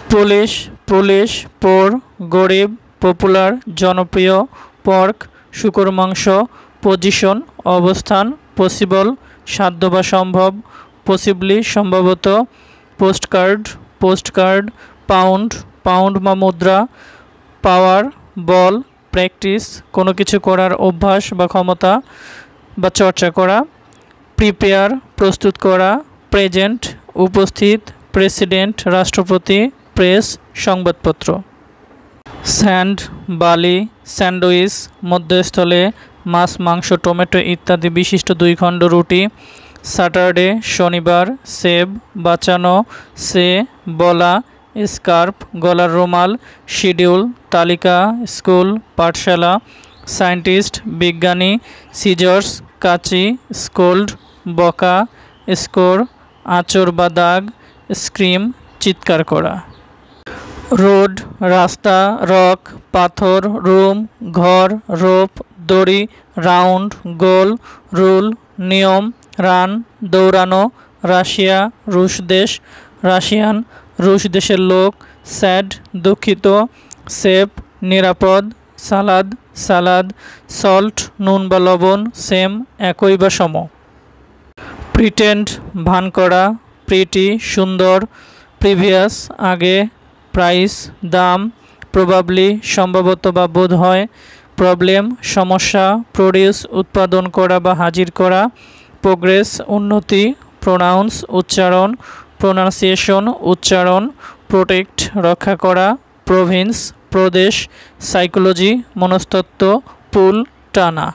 police police পোর গরিব popular জনপ্রিয় pork শূকর মাংস পজিশন অবস্থান পসিবল সাধ্য বা সম্ভব পসিবলি সম্ভবত পোস্টকার্ড পোস্টকার্ড পাউন্ড পাউন্ড বা মুদ্রা পাওয়ার বল প্র্যাকটিস কোনো কিছু করার অভ্যাস বা ক্ষমতা বা চর্চা করা প্রিপেয়ার প্রস্তুত করা প্রেজেন্ট উপস্থিত প্রেসিডেন্ট রাষ্ট্রপতি প্রেস সংবাদপত্র স্যান্ড বালি স্যান্ডউইচ মধ্যস্থলে মাছ মাংস টমেটো ইত্যাদি বিশিষ্ট 2 খণ্ড রুটি স্যাটারডে শনিবার সেব বাঁচানো সে বলা স্কার্ফ গলার রুমাল শিডিউল তালিকা স্কুল পাঠশালা সায়েন্টিস্ট বিজ্ঞানী সিজার্স কাঁচি স্কোল্ড বকা স্কোর আঁচড় বা দাগ স্ক্রিম চিৎকার করা রোড রাস্তা রক পাথর রুম ঘর রোপ দড়ি রাউন্ড গোল রুল নিয়ম রান দৌড়ানো রাশিয়া রুশ দেশ রাশিয়ান রুশ দেশের লোক স্যাড দুঃখিত সেফ নিরাপদ সালাদ সালাদ সল্ট নুন বা লবণ সেম একই বা সম প্রিটেন্ড ভান করা প্রিটি সুন্দর প্রিভিয়াস আগে প্রাইস দাম প্রবাবলি সম্ভবত বা বোধ হয় প্রবলেম সমস্যা প্রডিউস উৎপাদন করা বা হাজির করা প্রোগ্রেস উন্নতি প্রোনাউন্স উচ্চারণ প্রোনাউন্সিয়েশন উচ্চারণ প্রোটেক্ট রক্ষা করা প্রভিন্স প্রদেশ সাইকোলজি মনস্তত্ত্ব পুল টানা